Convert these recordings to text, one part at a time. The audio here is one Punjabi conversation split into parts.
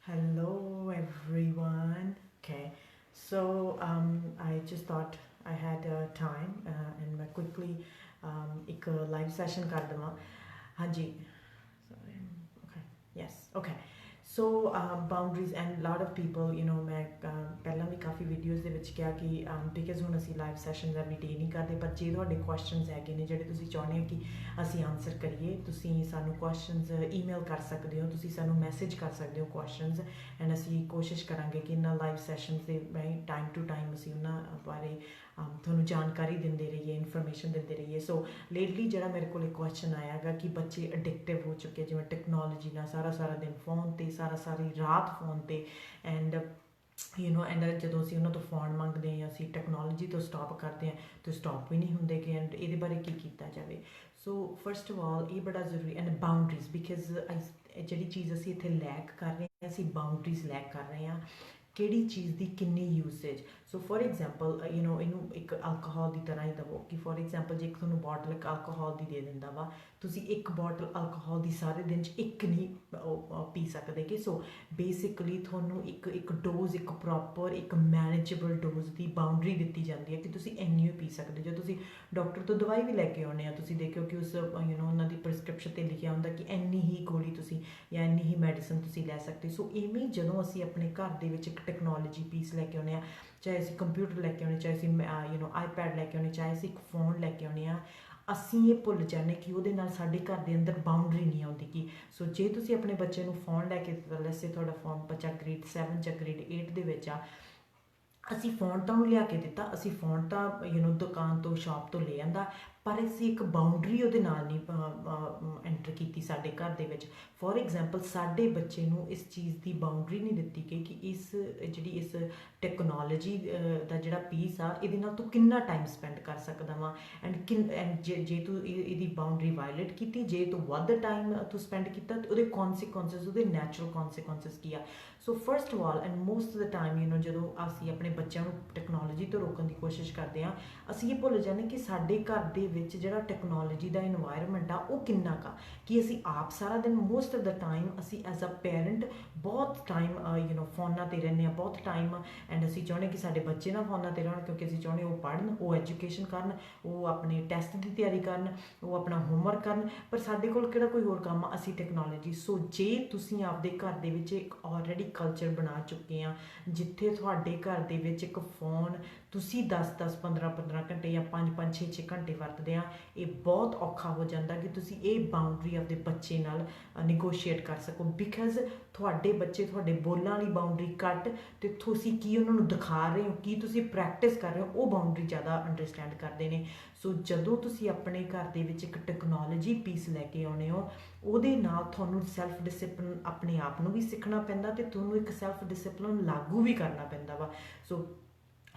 Hello, everyone. Okay, so I just thought I had time and मैं quickly एक live session कर देवां. हाँ जी. Sorry. Okay. Yes. Okay. So boundaries and lot of people, मैं ਪਹਿਲਾਂ ਵੀ ਕਾਫੀ ਵੀਡੀਓਜ਼ ਦੇ ਵਿੱਚ ਕਿਹਾ ਕਿ ਬਿਕਾਜ਼ ਹੁਣ ਅਸੀਂ ਲਾਈਵ ਸੈਸ਼ਨਸ ਐਵਰੀ ਡੇ ਨਹੀਂ ਕਰਦੇ, ਪਰ ਜੇ ਤੁਹਾਡੇ ਕੁਐਸਚਨਸ ਹੈਗੇ ਨੇ ਜਿਹੜੇ ਤੁਸੀਂ ਚਾਹੁੰਦੇ ਹੋ ਕਿ ਅਸੀਂ ਆਨਸਰ ਕਰੀਏ, ਤੁਸੀਂ ਸਾਨੂੰ ਕੁਐਸਚਨਸ ਈਮੇਲ ਕਰ ਸਕਦੇ ਹੋ, ਤੁਸੀਂ ਸਾਨੂੰ ਮੈਸੇਜ ਕਰ ਸਕਦੇ ਹੋ ਕੁਐਸਚਨਸ, ਐਂਡ ਅਸੀਂ ਕੋਸ਼ਿਸ਼ ਕਰਾਂਗੇ ਕਿ ਇਹਨਾਂ ਲਾਈਵ ਸੈਸ਼ਨਸ ਦੇ ਟਾਈਮ ਟੂ ਟਾਈਮ ਅਸੀਂ ਉਹਨਾਂ ਬਾਰੇ ਤੁਹਾਨੂੰ ਜਾਣਕਾਰੀ ਦਿੰਦੇ ਰਹੀਏ, ਇਨਫੋਰਮੇਸ਼ਨ ਦਿੰਦੇ ਰਹੀਏ. ਸੋ ਲੇਟਲੀ ਜਿਹੜਾ ਮੇਰੇ ਕੋਲ ਇੱਕ ਕੁਐਸਚਨ ਆਇਆ ਹੈਗਾ ਕਿ ਬੱਚੇ ਅਡਿਕਟਿਵ ਹੋ ਚੁੱਕੇ, ਜਿਵੇਂ ਟੈਕਨੋਲੋਜੀ ਨਾਲ ਸਾਰਾ ਦਿਨ ਫੋਨ 'ਤੇ, ਸਾਰੀ ਰਾਤ ਫੋਨ 'ਤੇ, ਐਂਡ ਐਂਡ ਜਦੋਂ ਅਸੀਂ ਉਹਨਾਂ ਤੋਂ ਫੋਨ ਮੰਗਦੇ ਹਾਂ ਜਾਂ ਅਸੀਂ ਟੈਕਨੋਲੋਜੀ ਤੋਂ ਸਟਾਪ ਕਰਦੇ ਹਾਂ ਤਾਂ ਸਟਾਪ ਵੀ ਨਹੀਂ ਹੁੰਦੇ ਕਿ ਐਂਡ ਇਹਦੇ ਬਾਰੇ ਕੀ ਕੀਤਾ ਜਾਵੇ. ਸੋ ਫਸਟ ਆਫ ਆਲ ਇਹ ਬੜਾ ਜ਼ਰੂਰੀ, ਐਂਡ ਬਾਊਂਡਰੀਜ਼, ਬਿਕਾਜ਼ ਜਿਹੜੀ ਚੀਜ਼ ਅਸੀਂ ਇੱਥੇ ਲੈਕ ਕਰ ਰਹੇ ਹਾਂ, ਅਸੀਂ ਬਾਊਂਡਰੀਜ਼ ਲੈਕ ਕਰ ਰਹੇ ਹਾਂ. ਕਿਹੜੀ ਚੀਜ਼ ਦੀ ਕਿੰਨੀ ਯੂਸੇਜ. ਸੋ ਫੋਰ ਐਗਜ਼ਾਮਪਲ ਇਹਨੂੰ ਇੱਕ ਅਲਕੋਹਲ ਦੀ ਤਰ੍ਹਾਂ ਹੀ ਦੇਵੋ ਕਿ ਫੋਰ ਐਗਜ਼ਾਮਪਲ ਜੇ ਇੱਕ ਤੁਹਾਨੂੰ ਬੋਟਲ ਇੱਕ ਅਲਕੋਹਲ ਦੀ ਦੇ ਦਿੰਦਾ ਵਾ, ਤੁਸੀਂ ਇੱਕ ਬੋਟਲ ਅਲਕੋਹਲ ਦੀ ਸਾਰੇ ਦਿਨ 'ਚ ਇੱਕ ਨਹੀਂ ਪੀ ਸਕਦੇ ਕਿ. ਸੋ ਬੇਸਿਕਲੀ ਤੁਹਾਨੂੰ ਇੱਕ ਡੋਜ਼, ਇੱਕ ਪ੍ਰੋਪਰ, ਇੱਕ ਮੈਨੇਜੇਬਲ ਡੋਜ਼ ਦੀ ਬਾਊਂਡਰੀ ਦਿੱਤੀ ਜਾਂਦੀ ਹੈ ਕਿ ਤੁਸੀਂ ਇੰਨੀ ਪੀ ਸਕਦੇ. ਜੇ ਤੁਸੀਂ ਡਾਕਟਰ ਤੋਂ ਦਵਾਈ ਵੀ ਲੈ ਕੇ ਆਉਂਦੇ ਆ, ਤੁਸੀਂ ਦੇਖਿਓ ਕਿ ਉਸ ਉਹਨਾਂ ਦੀ ਪ੍ਰਿਸਕ੍ਰਿਪਸ਼ਨ 'ਤੇ ਲਿਖਿਆ ਹੁੰਦਾ ਕਿ ਇੰਨੀ ਹੀ ਗੋਲੀ ਤੁਸੀਂ ਜਾਂ ਇੰਨੀ ਹੀ ਮੈਡੀਸਨ ਤੁਸੀਂ ਲੈ ਸਕਦੇ. ਸੋ ਇਵੇਂ ਜਦੋਂ ਅਸੀਂ ਆਪਣੇ ਘਰ ਦੇ ਵਿੱਚ ਇੱਕ ਟੈਕਨੋਲੋਜੀ ਪੀਸ ਲੈ ਕੇ ਆਉਂਦੇ ਹਾਂ, ਚਾਹੇ ਅਸੀਂ ਕੰਪਿਊਟਰ ਲੈ ਕੇ ਆਉਂਦੇ, ਚਾਹੇ ਅਸੀਂ ਆਈਪੈਡ ਲੈ ਕੇ ਆਉਂਦੇ, ਚਾਹੇ ਅਸੀਂ ਇੱਕ ਫੋਨ ਲੈ ਕੇ ਆਉਂਦੇ ਹਾਂ, ਅਸੀਂ ਇਹ ਭੁੱਲ ਜਾਂਦੇ ਕਿ ਉਹਦੇ ਨਾਲ ਸਾਡੇ ਘਰ ਦੇ ਅੰਦਰ ਬਾਊਂਡਰੀ ਨਹੀਂ ਆਉਂਦੀ ਕਿ. ਸੋ ਜੇ ਤੁਸੀਂ ਆਪਣੇ ਬੱਚੇ ਨੂੰ ਫੋਨ ਲੈ ਕੇ ਦਿੱਤਾ, ਲੈਸੇ ਤੁਹਾਡਾ ਫੋਨ ਬੱਚਾ ਗ੍ਰੇਡ 7 ਜਾਂ ਗ੍ਰੇਡ 8 ਦੇ ਵਿੱਚ ਆ, ਅਸੀਂ ਫੋਨ ਤਾਂ ਉਹਨੂੰ ਲਿਆ ਕੇ ਦਿੱਤਾ, ਅਸੀਂ ਫੋਨ ਤਾਂ ਦੁਕਾਨ ਤੋਂ, ਸ਼ਾਪ ਤੋਂ ਲੈ ਆਂਦਾ, ਪਰ ਅਸੀਂ ਇੱਕ ਬਾਊਂਡਰੀ ਉਹਦੇ ਨਾਲ ਨਹੀਂ ਐਂਟਰ ਕੀਤੀ ਸਾਡੇ ਘਰ ਦੇ ਵਿੱਚ. ਫੋਰ ਐਗਜ਼ਾਮਪਲ ਸਾਡੇ ਬੱਚੇ ਨੂੰ ਇਸ ਚੀਜ਼ ਦੀ ਬਾਊਂਡਰੀ ਨਹੀਂ ਦਿੱਤੀ ਗਈ ਕਿ ਇਸ ਟੈਕਨੋਲੋਜੀ ਦਾ ਜਿਹੜਾ ਪੀਸ ਆ, ਇਹਦੇ ਨਾਲ ਤੂੰ ਕਿੰਨਾ ਟਾਈਮ ਸਪੈਂਡ ਕਰ ਸਕਦਾ ਵਾ, ਐਂਡ ਜੇ ਤੂੰ ਇਹਦੀ ਬਾਊਂਡਰੀ ਵਾਇਲੇਟ ਕੀਤੀ, ਜੇ ਤੂੰ ਵੱਧ ਟਾਈਮ ਤੂੰ ਸਪੈਂਡ ਕੀਤਾ, ਤਾਂ ਉਹਦੇ ਕੌਨਸੀਕੁਐਂਸਿਸ, ਉਹਦੇ ਨੈਚੁਰਲ ਕੌਨਸੀਕੁਐਂਸਿਸ ਕੀ ਆ. So first of all and most of the time ਜਦੋਂ ਅਸੀਂ ਆਪਣੇ ਬੱਚਿਆਂ ਨੂੰ ਟੈਕਨੋਲੋਜੀ ਤੋਂ ਰੋਕਣ ਦੀ ਕੋਸ਼ਿਸ਼ ਕਰਦੇ ਹਾਂ, ਅਸੀਂ ਇਹ ਭੁੱਲ ਜਾਂਦੇ ਕਿ ਸਾਡੇ ਘਰ ਦੇ ਵਿੱਚ ਜਿਹੜਾ ਟੈਕਨੋਲੋਜੀ ਦਾ ਇਨਵਾਇਰਮੈਂਟ ਆ ਉਹ ਕਿੰਨਾ ਕੁ, ਕਿ ਅਸੀਂ ਆਪ ਸਾਰਾ ਦਿਨ ਮੋਸਟ ਆਫ ਦਾ ਟਾਈਮ ਅਸੀਂ ਐਜ਼ ਅ ਪੇਰੈਂਟ ਬਹੁਤ ਟਾਈਮ ਫੋਨਾਂ 'ਤੇ ਰਹਿੰਦੇ ਹਾਂ, ਬਹੁਤ ਟਾਈਮ, ਐਂਡ ਅਸੀਂ ਚਾਹੁੰਦੇ ਕਿ ਸਾਡੇ ਬੱਚੇ ਨਾ ਫੋਨਾਂ 'ਤੇ ਰਹਿਣ, ਕਿਉਂਕਿ ਅਸੀਂ ਚਾਹੁੰਦੇ ਉਹ ਪੜ੍ਹਨ, ਉਹ ਐਜੂਕੇਸ਼ਨ ਕਰਨ, ਉਹ ਆਪਣੇ ਟੈਸਟ ਦੀ ਤਿਆਰੀ ਕਰਨ, ਉਹ ਆਪਣਾ ਹੋਮਵਰਕ ਕਰਨ, ਪਰ ਸਾਡੇ ਕੋਲ ਕਿਹੜਾ ਕੋਈ ਹੋਰ ਕੰਮ ਆ, ਅਸੀਂ ਟੈਕਨੋਲੋਜੀ. ਸੋ ਜੇ ਤੁਸੀਂ ਆਪਦੇ ਘਰ ਦੇ ਵਿੱਚ ਇੱਕ ਆਲਰੇਡੀ ਕਲਚਰ ਬਣਾ ਚੁੱਕੇ ਆ ਜਿੱਥੇ ਤੁਹਾਡੇ ਘਰ ਦੇ ਵਿੱਚ ਇੱਕ ਫੋਨ ਤੁਸੀਂ 10-10, 15-15 ਘੰਟੇ ਜਾਂ 5-5, 6-6 ਘੰਟੇ ਵਰਤਦੇ ਆ, ਇਹ ਬਹੁਤ ਔਖਾ ਹੋ ਜਾਂਦਾ ਕਿ ਤੁਸੀਂ ਇਹ ਬਾਊਂਡਰੀ ਆਪਦੇ ਬੱਚੇ ਨਾਲ ਨਿਗੋਸ਼ੀਏਟ ਕਰ ਸਕੋ. ਬਿਕਾਜ਼ ਤੁਹਾਡੇ ਬੱਚੇ ਤੁਹਾਡੇ ਬੋਲਣ ਵਾਲੀ ਬਾਊਂਡਰੀ ਘੱਟ, ਅਤੇ ਤੁਸੀਂ ਕੀ ਉਹਨਾਂ ਨੂੰ ਦਿਖਾ ਰਹੇ ਹੋ, ਕੀ ਤੁਸੀਂ ਪ੍ਰੈਕਟਿਸ ਕਰ ਰਹੇ ਹੋ, ਉਹ ਬਾਊਂਡਰੀ ਜ਼ਿਆਦਾ ਅੰਡਰਸਟੈਂਡ ਕਰਦੇ ਨੇ. ਸੋ ਜਦੋਂ ਤੁਸੀਂ ਆਪਣੇ ਘਰ ਦੇ ਵਿੱਚ ਇੱਕ ਟੈਕਨੋਲੋਜੀ ਪੀਸ ਲੈ ਕੇ ਆਉਂਦੇ ਹੋ, ਉਹਦੇ ਨਾਲ ਤੁਹਾਨੂੰ ਸੈਲਫ ਡਿਸਿਪਲਿਨ ਆਪਣੇ ਆਪ ਨੂੰ ਵੀ ਸਿੱਖਣਾ ਪੈਂਦਾ ਅਤੇ ਤੁਹਾਨੂੰ ਇੱਕ ਸੈਲਫ ਡਿਸਿਪਲਿਨ ਲਾਗੂ ਵੀ ਕਰਨਾ ਪੈਂਦਾ ਵਾ. ਸੋ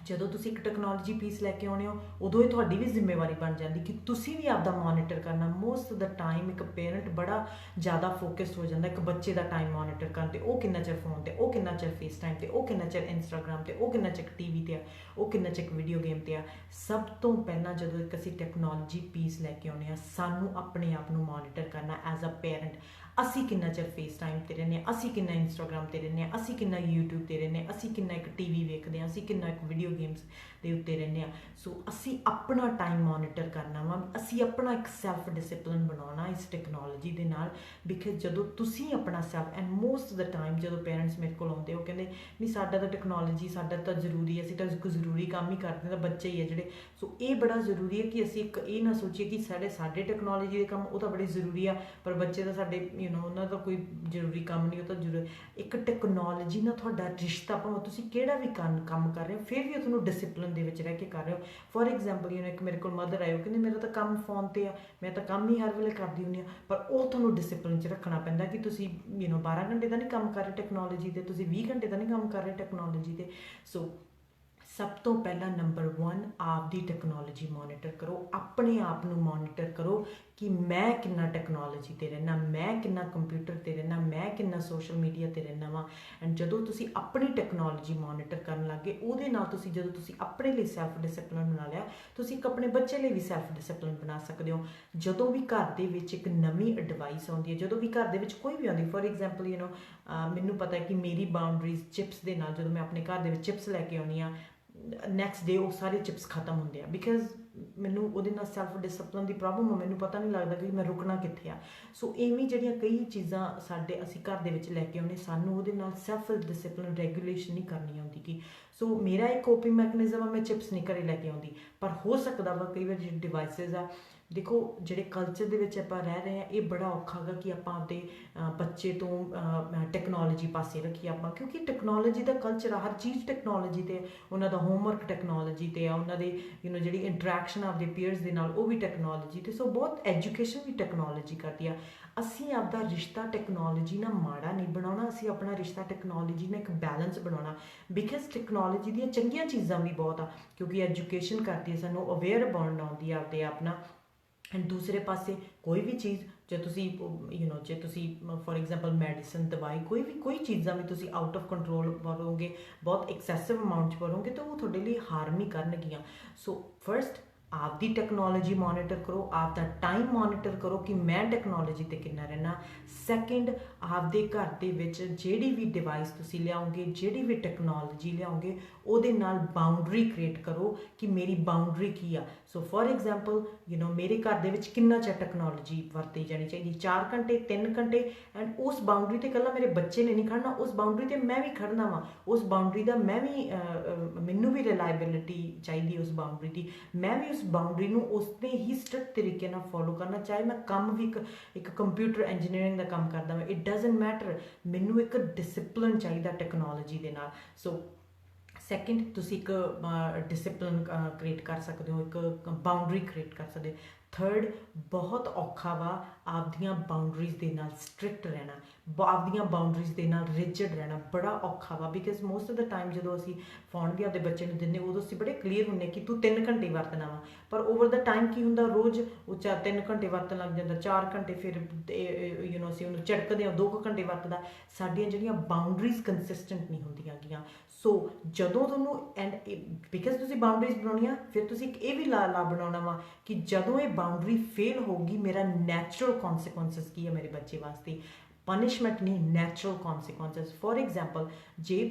ਜਦੋਂ ਤੁਸੀਂ ਇੱਕ ਟੈਕਨੋਲੋਜੀ ਪੀਸ ਲੈ ਕੇ ਆਉਂਦੇ ਹੋ, ਉਦੋਂ ਇਹ ਤੁਹਾਡੀ ਵੀ ਜ਼ਿੰਮੇਵਾਰੀ ਬਣ ਜਾਂਦੀ ਕਿ ਤੁਸੀਂ ਵੀ ਆਪਦਾ ਮੋਨੀਟਰ ਕਰਨਾ. ਮੋਸਟ ਆਫ ਦਾ ਟਾਈਮ ਇੱਕ ਪੇਰੈਂਟ ਬੜਾ ਜ਼ਿਆਦਾ ਫੋਕਸਡ ਹੋ ਜਾਂਦਾ ਇੱਕ ਬੱਚੇ ਦਾ ਟਾਈਮ ਮੋਨੀਟਰ ਕਰਨ 'ਤੇ, ਉਹ ਕਿੰਨਾ ਚਿਰ ਫੋਨ 'ਤੇ, ਉਹ ਕਿੰਨਾ ਚਿਰ ਫੇਸ ਟਾਈਮ 'ਤੇ, ਉਹ ਕਿੰਨਾ ਚਿਰ ਇੰਸਟਾਗ੍ਰਾਮ 'ਤੇ, ਉਹ ਕਿੰਨਾ ਚਿਰ TV 'ਤੇ ਆ, ਉਹ ਕਿੰਨਾ ਚਿਰ ਵੀਡੀਓ ਗੇਮ 'ਤੇ ਆ. ਸਭ ਤੋਂ ਪਹਿਲਾਂ ਜਦੋਂ ਇੱਕ ਅਸੀਂ ਟੈਕਨੋਲੋਜੀ ਪੀਸ ਲੈ ਕੇ ਆਉਂਦੇ ਹਾਂ, ਸਾਨੂੰ ਆਪਣੇ ਆਪ ਨੂੰ ਮੋਨੀਟਰ ਕਰਨਾ ਐਜ਼ ਅ ਪੇਰੈਂਟ. ਅਸੀਂ ਕਿੰਨਾ ਚਿਰ ਫੇਸ ਟਾਈਮ 'ਤੇ ਰਹਿੰਦੇ ਹਾਂ, ਅਸੀਂ ਕਿੰਨਾ ਇੰਸਟਾਗ੍ਰਾਮ 'ਤੇ ਰਹਿੰਦੇ ਹਾਂ, ਅਸੀਂ ਕਿੰਨਾ YouTube 'ਤੇ ਰਹਿੰਦੇ ਹਾਂ, ਅਸੀਂ ਕਿੰਨਾ ਇੱਕ TV ਵੇਖਦੇ ਹਾਂ, ਅਸੀਂ ਕਿੰਨਾ ਇੱਕ ਵੀਡੀਓ ਗੇਮਸ ਦੇ ਉੱਤੇ ਰਹਿੰਦੇ ਹਾਂ. ਸੋ ਅਸੀਂ ਆਪਣਾ ਟਾਈਮ ਮੋਨੀਟਰ ਕਰਨਾ ਵਾ, ਅਸੀਂ ਆਪਣਾ ਇੱਕ ਸੈਲਫ ਡਿਸਿਪਲਿਨ ਬਣਾਉਣਾ ਇਸ ਟੈਕਨੋਲੋਜੀ ਦੇ ਨਾਲ. ਬਿਕਾਜ਼ ਜਦੋਂ ਤੁਸੀਂ ਆਪਣਾ self, and most of the time ਜਦੋਂ ਪੇਰੈਂਟਸ ਮੇਰੇ ਕੋਲ ਆਉਂਦੇ, ਉਹ ਕਹਿੰਦੇ ਨਹੀਂ ਸਾਡਾ ਤਾਂ ਟੈਕਨੋਲੋਜੀ ਸਾਡਾ ਤਾਂ ਜ਼ਰੂਰੀ ਹੈ, ਅਸੀਂ ਤਾਂ ਕੋਈ ਜ਼ਰੂਰੀ ਕੰਮ ਹੀ ਕਰਦੇ ਤਾਂ ਬੱਚੇ ਹੀ ਆ ਜਿਹੜੇ. ਸੋ ਇਹ ਬੜਾ ਜ਼ਰੂਰੀ ਹੈ ਕਿ ਅਸੀਂ ਇੱਕ ਇਹ ਨਾ ਸੋਚੀਏ ਕਿ ਸਾਡੇ ਟੈਕਨੋਲੋਜੀ ਦੇ ਕੰਮ ਉਹ ਤਾਂ ਬੜੇ ਜ਼ਰੂਰੀ ਆ, ਪਰ ਬੱਚੇ ਤਾਂ ਸਾਡੇ ਉਹਨਾਂ ਦਾ ਕੋਈ ਜ਼ਰੂਰੀ ਕੰਮ ਨਹੀਂ, ਉਹ ਤਾਂ ਜ਼ਰੂਰੀ. ਇੱਕ ਟੈਕਨੋਲੋਜੀ ਨਾਲ ਤੁਹਾਡਾ ਰਿਸ਼ਤਾ, ਭਾਵੇਂ ਤੁਸੀਂ ਕਿਹੜਾ ਵੀ ਕੰਮ ਕਰ ਰਹੇ ਹੋ, ਫਿਰ ਵੀ ਉਹ ਤੁਹਾਨੂੰ ਡਿਸਿਪਲਿਨ ਦੇ ਵਿੱਚ ਰਹਿ ਕੇ ਕਰ ਰਹੇ ਹੋ. ਫੋਰ ਐਗਜ਼ਾਮਪਲ ਇੱਕ ਮੇਰੇ ਕੋਲ ਮਦਰ ਆਏ, ਉਹ ਕਹਿੰਦੇ ਮੇਰਾ ਤਾਂ ਕੰਮ ਫੋਨ 'ਤੇ ਆ, ਮੈਂ ਤਾਂ ਕੰਮ ਹੀ ਹਰ ਵੇਲੇ ਕਰਦੀ ਹੁੰਦੀ ਹਾਂ, ਪਰ ਉਹ ਤੁਹਾਨੂੰ ਡਿਸਿਪਲਿਨ 'ਚ ਰੱਖਣਾ ਪੈਂਦਾ ਕਿ ਤੁਸੀਂ 12 ਘੰਟੇ ਤਾਂ ਨਹੀਂ ਕੰਮ ਕਰ ਰਹੇ ਟੈਕਨੋਲੋਜੀ 'ਤੇ, ਤੁਸੀਂ 20 ਘੰਟੇ ਤਾਂ ਨਹੀਂ ਕੰਮ ਕਰ ਰਹੇ ਟੈਕਨੋਲੋਜੀ 'ਤੇ. ਸੋ ਸਭ ਤੋਂ ਪਹਿਲਾਂ ਨੰਬਰ 1 ਆਪਦੀ ਟੈਕਨੋਲੋਜੀ ਮੋਨੀਟਰ ਕਰੋ, ਆਪਣੇ ਆਪ ਨੂੰ ਮੋਨੀਟਰ ਕਰੋ कि मैं कितना टैक्नोलॉजी ते रहना, मैं कितना कंप्यूटर ते रहना, मैं कितना सोशल मीडिया ते रहना वा। एंड जदों तुसी अपनी टैक्नोलॉजी मॉनिटर करन लग गए, उहदे नाल तुसी जदों तुसी अपने लिए सैल्फ डिसिपलिन बना लिया, तुसी एक अपने बच्चे लिए भी सैल्फ डिसिपलिन बना सकते हो। जदों भी घर दे विच एक नवीं एडवाइस आउंदी है, जदों भी घर दे विच कोई भी आउंदी, फॉर एग्जाम्पल मैनूं पता है कि मेरी बाउंड्रीज चिप्स दे नाल, जदों मैं अपने घर दे विच चिप्स लैके आउंदी हाँ, नैक्सट डे वो सारे चिप्स खत्म होंगे बिकॉज मैनू ਉਹਦੇ ਨਾਲ ਸੈਲਫ ਡਿਸਪਲਿਨ ਦੀ ਪ੍ਰੋਬਲਮ ਆ, ਮੈਨੂੰ ਪਤਾ ਨਹੀਂ ਲੱਗਦਾ ਕਿ ਮੈਂ ਰੁਕਣਾ ਕਿੱਥੇ ਆ। ਸੋ ਇਵੇਂ ਜਿਹੜੀਆਂ ਕਈ ਚੀਜ਼ਾਂ ਸਾਡੇ ਅਸੀਂ ਘਰ ਦੇ ਵਿੱਚ ਲੈ ਕੇ ਆਉਂਦੇ, ਸਾਨੂੰ ਉਹਦੇ ਨਾਲ ਸੈਲਫ ਡਿਸਪਲਿਨ ਰੈਗੂਲੇਸ਼ਨ ਨਹੀਂ ਕਰਨੀ ਆਉਂਦੀ ਕਿ ਸੋ ਮੇਰਾ ਇੱਕ ਕੋਪਿੰਗ ਮੈਕੈਨਿਜ਼ਮ ਆ, ਮੈਂ ਚਿਪਸ ਨਹੀਂ ਘਰੇ ਲੈ ਕੇ ਆਉਂਦੀ। ਪਰ ਹੋ ਸਕਦਾ ਵਾ ਕਈ ਵਾਰ ਜਿਹੜੇ ਡਿਵਾਈਸਿਸ ਆ, ਦੇਖੋ ਜਿਹੜੇ ਕਲਚਰ ਦੇ ਵਿੱਚ ਆਪਾਂ ਰਹਿ ਰਹੇ ਹਾਂ, ਇਹ ਬੜਾ ਔਖਾ ਗਾ ਕਿ ਆਪਾਂ ਆਪਦੇ ਬੱਚੇ ਤੋਂ ਟੈਕਨੋਲੋਜੀ ਪਾਸੇ ਰੱਖੀਏ ਆਪਾਂ, ਕਿਉਂਕਿ ਟੈਕਨੋਲੋਜੀ ਦਾ ਕਲਚਰ ਆ, ਹਰ ਚੀਜ਼ ਟੈਕਨੋਲੋਜੀ 'ਤੇ, ਉਹਨਾਂ ਦਾ ਹੋਮਵਰਕ ਟੈਕਨੋਲੋਜੀ 'ਤੇ ਆ, ਉਹਨਾਂ ਦੇ ਜਿਹੜੀ ਇੰਟਰੈਕਸ਼ਨ ਆਪਦੇ ਪੀਅਰਸ ਦੇ ਨਾਲ ਉਹ ਵੀ ਟੈਕਨੋਲੋਜੀ 'ਤੇ। ਸੋ ਬਹੁਤ ਐਜੂਕੇਸ਼ਨ ਵੀ ਟੈਕਨੋਲੋਜੀ ਕਰਦੀ ਆ। ਅਸੀਂ ਆਪਦਾ ਰਿਸ਼ਤਾ ਟੈਕਨੋਲੋਜੀ ਨਾਲ ਮਾੜਾ ਨਹੀਂ ਬਣਾਉਣਾ, ਅਸੀਂ ਆਪਣਾ ਰਿਸ਼ਤਾ ਟੈਕਨੋਲੋਜੀ ਨਾਲ ਇੱਕ ਬੈਲੈਂਸ ਬਣਾਉਣਾ। ਬਿਕਾਜ਼ ਟੈਕਨੋਲੋਜੀ ਦੀਆਂ ਚੰਗੀਆਂ ਚੀਜ਼ਾਂ ਵੀ ਬਹੁਤ ਆ, ਕਿਉਂਕਿ ਐਜੂਕੇਸ਼ਨ ਕਰਦੀ ਹੈ, ਸਾਨੂੰ ਅਵੇਅਰ ਬਣਾਉਂਦੀ ਆ ਆਪਦੇ ਆਪ ਨਾਲ। ਐਂਡ ਦੂਸਰੇ ਪਾਸੇ ਕੋਈ ਵੀ ਚੀਜ਼ ਜੇ ਤੁਸੀਂ ਜੇ ਤੁਸੀਂ ਫੋਰ ਐਗਜ਼ਾਮਪਲ ਮੈਡੀਸਨ, ਦਵਾਈ, ਕੋਈ ਚੀਜ਼ਾਂ ਵੀ ਤੁਸੀਂ ਆਊਟ ਆਫ ਕੰਟਰੋਲ ਵਰੋਗੇ, ਬਹੁਤ ਐਕਸੈਸਿਵ ਅਮਾਊਂਟ 'ਚ ਵਰੋਗੇ, ਤਾਂ ਉਹ ਤੁਹਾਡੇ ਲਈ ਹਾਰਮ ਹੀ ਕਰਨਗੀਆਂ। ਸੋ ਫਸਟ ਆਪਦੀ ਟੈਕਨੋਲੋਜੀ ਮੋਨੀਟਰ ਕਰੋ, ਆਪਦਾ ਟਾਈਮ ਮੋਨੀਟਰ ਕਰੋ ਕਿ ਮੈਂ ਟੈਕਨੋਲੋਜੀ 'ਤੇ ਕਿੰਨਾ ਰਹਿਣਾ। ਸੈਕਿੰਡ, ਆਪਦੇ ਘਰ ਦੇ ਵਿੱਚ ਜਿਹੜੀ ਵੀ ਡਿਵਾਈਸ ਤੁਸੀਂ ਲਿਆਓਗੇ, ਜਿਹੜੀ ਵੀ ਟੈਕਨੋਲੋਜੀ ਲਿਆਓਗੇ, ਉਹਦੇ ਨਾਲ ਬਾਉਂਡਰੀ ਕ੍ਰੀਏਟ ਕਰੋ ਕਿ ਮੇਰੀ ਬਾਉਂਡਰੀ ਕੀ ਆ। ਸੋ ਫੋਰ ਐਗਜ਼ਾਮਪਲ ਮੇਰੇ ਘਰ ਦੇ ਵਿੱਚ ਕਿੰਨਾ ਚਿਰ ਟੈਕਨੋਲੋਜੀ ਵਰਤੀ ਜਾਣੀ ਚਾਹੀਦੀ, 4 ਘੰਟੇ, 3 ਘੰਟੇ। ਐਂਡ ਉਸ ਬਾਉਂਡਰੀ 'ਤੇ ਇਕੱਲਾ ਮੇਰੇ ਬੱਚੇ ਨੇ ਨਹੀਂ ਖੜਨਾ, ਉਸ ਬਾਉਂਡਰੀ 'ਤੇ ਮੈਂ ਵੀ ਖੜਨਾ ਵਾ। ਉਸ ਬਾਉਂਡਰੀ ਦਾ ਮੈਂ ਵੀ ਮੈਨੂੰ ਵੀ ਰਿਲਾਇਬਿਲਿਟੀ ਚਾਹੀਦੀ ਉਸ ਬਾਉਂਡਰੀ ਦੀ, ਮੈਂ ਵੀ ਉਸ ਬਾਉਂਡਰੀ ਨੂੰ ਉਸਦੇ ਹੀ ਸਟ੍ਰਿਕਟ ਤਰੀਕੇ ਨਾਲ ਫੋਲੋ ਕਰਨਾ। ਚਾਹੇ ਮੈਂ ਕੰਮ ਵੀ ਇੱਕ ਕੰਪਿਊਟਰ ਇੰਜੀਨੀਅਰਿੰਗ ਦਾ ਕੰਮ ਕਰਦਾ ਵਾ, ਇਟ ਡਜ਼ਨਟ ਮੈਟਰ, ਮੈਨੂੰ ਇੱਕ ਡਿਸਿਪਲਿਨ ਚਾਹੀਦਾ ਟੈਕਨੋਲੋਜੀ ਦੇ ਨਾਲ। ਸੋ ਸੈਕਿੰਡ, ਤੁਸੀਂ ਇੱਕ ਡਿਸਿਪਲਿਨ ਕ੍ਰੀਏਟ ਕਰ ਸਕਦੇ ਹੋ, ਇੱਕ ਬਾਉਂਡਰੀ ਕ੍ਰੀਏਟ ਕਰ ਸਕਦੇ ਹੋ। ਥਰਡ, ਬਹੁਤ ਔਖਾ ਵਾ ਆਪਦੀਆਂ ਬਾਉਂਡਰੀਜ਼ ਦੇ ਨਾਲ ਸਟ੍ਰਿਕਟ ਰਹਿਣਾ, ਆਪਦੀਆਂ ਬਾਉਂਡਰੀਜ਼ ਦੇ ਨਾਲ ਰਿਜਿਡ ਰਹਿਣਾ, ਬੜਾ ਔਖਾ ਵਾ। Because most of the time ਜਦੋਂ ਅਸੀਂ ਫੋਨ ਵੀ ਆਪਦੇ ਬੱਚੇ ਨੂੰ ਦਿੰਦੇ, ਉਦੋਂ ਅਸੀਂ ਬੜੇ ਕਲੀਅਰ ਹੁੰਦੇ ਕਿ ਤੂੰ 3 ਘੰਟੇ ਵਰਤਣਾ ਵਾ। ਪਰ ਓਵਰ ਦਾ ਟਾਈਮ ਕੀ ਹੁੰਦਾ, ਰੋਜ਼ ਉਹ 3 ਘੰਟੇ ਵਰਤਣ ਲੱਗ ਜਾਂਦਾ, 4 ਘੰਟੇ, ਫਿਰ ਅਸੀਂ ਉਹਨੂੰ ਝਟਕਦੇ ਹਾਂ, 2 ਘੰਟੇ ਵਰਤਦਾ। ਸਾਡੀਆਂ ਜਿਹੜੀਆਂ ਬਾਉਂਡਰੀਜ਼ ਕੰਸਿਸਟੈਂਟ ਨਹੀਂ ਹੁੰਦੀਆਂ ਗੀਆਂ। ਸੋ ਜਦੋਂ ਤੁਹਾਨੂੰ ਐਂਡ ਬਿਕਾਜ਼ ਤੁਸੀਂ ਬਾਉਂਡਰੀਜ਼ ਬਣਾਉਣੀਆਂ, ਫਿਰ ਤੁਸੀਂ ਇੱਕ ਇਹ ਵੀ ਲਾ ਬਣਾਉਣਾ ਵਾ ਕਿ ਜਦੋਂ ਇਹ ਬਾਉਂਡਰੀ ਫੇਲ ਹੋਊਗੀ, ਮੇਰਾ ਨੈਚੁਰਲ ਕੌਨਸੀਕੁਐਂਸਿਸ ਕੀ ਆ ਮੇਰੇ ਬੱਚੇ ਵਾਸਤੇ। ਪਨਿਸ਼ਮੈਂਟ ਨਹੀਂ, ਨੈਚੁਰਲ ਕੌਨਸੀਕੁਐਂਸਿਸ। ਫੋਰ ਐਗਜ਼ਾਮਪਲ ਜੇ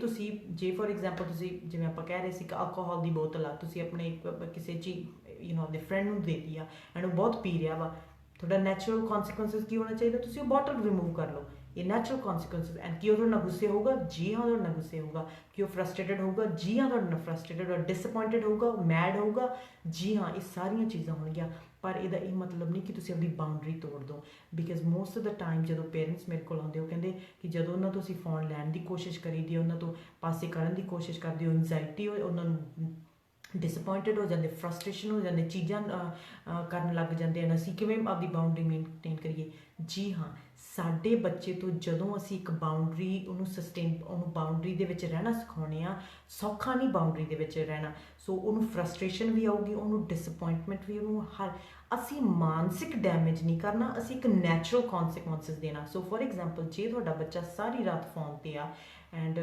ਫੋਰ ਐਗਜ਼ਾਮਪਲ ਤੁਸੀਂ ਜਿਵੇਂ ਆਪਾਂ ਕਹਿ ਰਹੇ ਸੀ ਕਿ ਅਲਕੋਹਲ ਦੀ ਬੋਤਲ ਆ, ਤੁਸੀਂ ਆਪਣੇ ਕਿਸੇ ਚੀਜ਼ ਆਪਦੇ ਫਰੈਂਡ ਨੂੰ ਦੇਤੀ ਆ ਐਂਡ ਉਹ ਬਹੁਤ ਪੀ ਰਿਹਾ ਵਾ, ਤੁਹਾਡਾ ਨੈਚੁਰਲ ਕੌਨਸੀਕੁਐਂਸਿਸ ਕੀ ਹੋਣਾ ਚਾਹੀਦਾ, ਤੁਸੀਂ ਉਹ ਬੋਟਲ ਰਿਮੂਵ ਕਰ ਲਓ। ਇਹ ਨੈਚੁਰਲ ਕੌਨਸੀਕੁਐਂਸਿਸ। ਐਂਡ ਕੀ ਉਹ ਤੁਹਾਡੇ ਨਾਲ ਗੁੱਸੇ ਹੋਊਗਾ? ਜੀ ਹਾਂ, ਤੁਹਾਡੇ ਨਾਲ ਗੁੱਸੇ ਹੋਊਗਾ। ਕਿ ਉਹ ਫਰਸਟ੍ਰੇਟਡ ਹੋਊਗਾ? ਜੀ ਹਾਂ, ਤੁਹਾਡੇ ਨਾਲ ਫਰਸਟ੍ਰੇਟਡ। ਔਰ ਡਿਸਅਪੋਇੰਟਡ ਹੋਊਗਾ, ਮੈਡ ਹੋਊਗਾ? ਜੀ ਹਾਂ, ਇਹ ਸਾਰੀਆਂ ਚੀਜ਼ਾਂ ਹੋਣਗੀਆਂ। ਪਰ ਇਹਦਾ ਇਹ ਮਤਲਬ ਨਹੀਂ ਕਿ ਤੁਸੀਂ ਆਪਣੀ ਬਾਉਂਡਰੀ ਤੋੜ ਦਿਓ। Because most of the time ਜਦੋਂ ਪੇਰੈਂਟਸ ਮੇਰੇ ਕੋਲ ਆਉਂਦੇ, ਉਹ ਕਹਿੰਦੇ ਕਿ ਜਦੋਂ ਉਹਨਾਂ ਤੋਂ ਅਸੀਂ ਫੋਨ ਲੈਣ ਦੀ ਕੋਸ਼ਿਸ਼ ਕਰੀਦੀ ਹੈ, ਉਹਨਾਂ ਤੋਂ ਪਾਸੇ ਕਰਨ ਦੀ ਕੋਸ਼ਿਸ਼ ਕਰਦੇ ਹੋ, ਇੰਜ਼ਾਇਟੀ ਉਹਨਾਂ ਨੂੰ ਡਿਸਅਪੋਇੰਟਡ ਹੋ ਜਾਂਦੇ, ਫਰਸਟ੍ਰੇਸ਼ਨ ਹੋ ਜਾਂਦੇ, ਚੀਜ਼ਾਂ ਕਰਨ ਲੱਗ ਜਾਂਦੇ ਹਨ, ਅਸੀਂ ਕਿਵੇਂ ਆਪਦੀ ਬਾਉਂਡਰੀ ਮੇਨਟੇਨ ਕਰੀਏ। ਜੀ ਹਾਂ, ਸਾਡੇ ਬੱਚੇ ਤੋਂ ਜਦੋਂ ਅਸੀਂ ਇੱਕ ਬਾਉਂਡਰੀ ਉਹਨੂੰ ਬਾਉਂਡਰੀ ਦੇ ਵਿੱਚ ਰਹਿਣਾ ਸਿਖਾਉਂਦੇ ਹਾਂ, ਸੌਖਾ ਨਹੀਂ ਬਾਉਂਡਰੀ ਦੇ ਵਿੱਚ ਰਹਿਣਾ। ਸੋ ਉਹਨੂੰ ਫਰਸਟ੍ਰੇਸ਼ਨ ਵੀ ਆਊਗੀ, ਉਹਨੂੰ ਡਿਸਅਪੋਇੰਟਮੈਂਟ ਵੀ, ਉਹਨੂੰ ਅਸੀਂ ਮਾਨਸਿਕ ਡੈਮੇਜ ਨਹੀਂ ਕਰਨਾ, ਅਸੀਂ ਇੱਕ ਨੈਚੁਰਲ ਕੌਨਸੀਕੁਐਂਸਿਸ ਦੇਣਾ। ਸੋ ਫੋਰ ਐਗਜ਼ਾਮਪਲ ਜੇ ਤੁਹਾਡਾ ਬੱਚਾ ਸਾਰੀ ਰਾਤ ਫੋਨ 'ਤੇ ਆ ਐਂਡ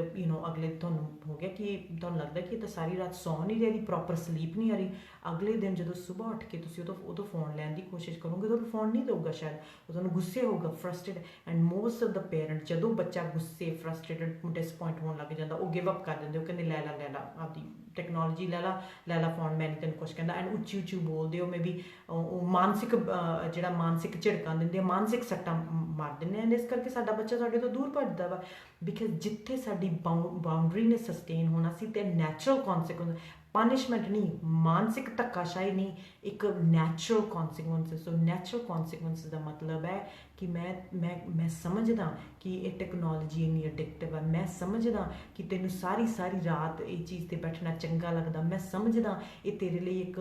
ਅਗਲੇ ਤੁਹਾਨੂੰ ਹੋ ਗਿਆ ਕਿ ਤੁਹਾਨੂੰ ਲੱਗਦਾ ਕਿ ਇਹ ਤਾਂ ਸਾਰੀ ਰਾਤ ਸੌਂ ਨਹੀਂ ਰਹੀ, ਪ੍ਰੋਪਰ ਸਲੀਪ ਨਹੀਂ ਆ ਰਹੀ, ਅਗਲੇ ਦਿਨ ਜਦੋਂ ਸੁਬਾਹ ਉੱਠ ਕੇ ਤੁਸੀਂ ਉਹਦੋਂ ਫੋਨ ਲੈਣ ਦੀ ਕੋਸ਼ਿਸ਼ ਕਰੋਗੇ, ਤੁਹਾਨੂੰ ਫੋਨ ਨਹੀਂ ਦੇਊਗਾ, ਸ਼ਾਇਦ ਉਹ ਤੁਹਾਨੂੰ ਗੁੱਸੇ ਹੋਊਗਾ, frustrated. And most of the parent ਜਦੋਂ ਬੱਚਾ ਗੁੱਸੇ, ਫਰਸਟ੍ਰੇਟਡ, ਡਿਸਅਪੋਇੰਟ ਹੋਣ ਲੱਗ ਜਾਂਦਾ, ਉਹ ਗਿਵ ਅਪ ਕਰ ਦਿੰਦੇ, ਉਹ ਕਹਿੰਦੇ ਲੈ ਲਾ ਆਪਦੀ ਟੈਕਨੋਲੋਜੀ ਲੈ ਲਾ ਫੋਨ, ਮੈਂ ਨਹੀਂ ਤੈਨੂੰ ਕੁਛ ਕਹਿੰਦਾ। ਐਂਡ ਉੱਚੀ ਬੋਲਦੇ ਹੋ, ਮੇ ਵੀ ਉਹ ਮਾਨਸਿਕ ਮਾਨਸਿਕ ਝਿੜਕਾਂ ਦਿੰਦੇ ਆ, ਮਾਨਸਿਕ ਸੱਟਾਂ ਮਾਰ ਦਿੰਦੇ ਆ। ਇਸ ਕਰਕੇ ਸਾਡਾ ਬੱਚਾ ਸਾਡੇ ਤੋਂ ਦੂਰ ਭੱਜਦਾ ਵਾ। ਬਿਕਾਜ਼ ਜਿੱਥੇ ਸਾਡੀ ਬਾਉਂਡਰੀ ਨੇ ਸਸਟੇਨ ਹੋਣਾ ਸੀ ਤੇ ਨੈਚੁਰਲ ਕੌਨਸੀਕੁਐਂਸ, ਪਨਿਸ਼ਮੈਂਟ ਨਹੀਂ, ਮਾਨਸਿਕ ਧੱਕਾਸ਼ਾਹੀ ਨਹੀਂ, ਇੱਕ ਨੈਚੁਰਲ ਕੌਨਸੀਕੁਐਂਸਿਸ। ਸੋ ਨੈਚੁਰਲ ਕੌਨਸੀਕੁਐਂਸਿਸ ਦਾ ਮਤਲਬ ਹੈ ਕਿ ਮੈਂ ਸਮਝਦਾ ਕਿ ਇਹ ਟੈਕਨੋਲੋਜੀ ਇੰਨੀ ਅਡਿਕਟਿਵ ਹੈ, ਮੈਂ ਸਮਝਦਾ ਕਿ ਤੈਨੂੰ ਸਾਰੀ ਰਾਤ ਇਹ ਚੀਜ਼ 'ਤੇ ਬੈਠਣਾ ਚੰਗਾ ਲੱਗਦਾ, ਮੈਂ ਸਮਝਦਾ ਇਹ ਤੇਰੇ ਲਈ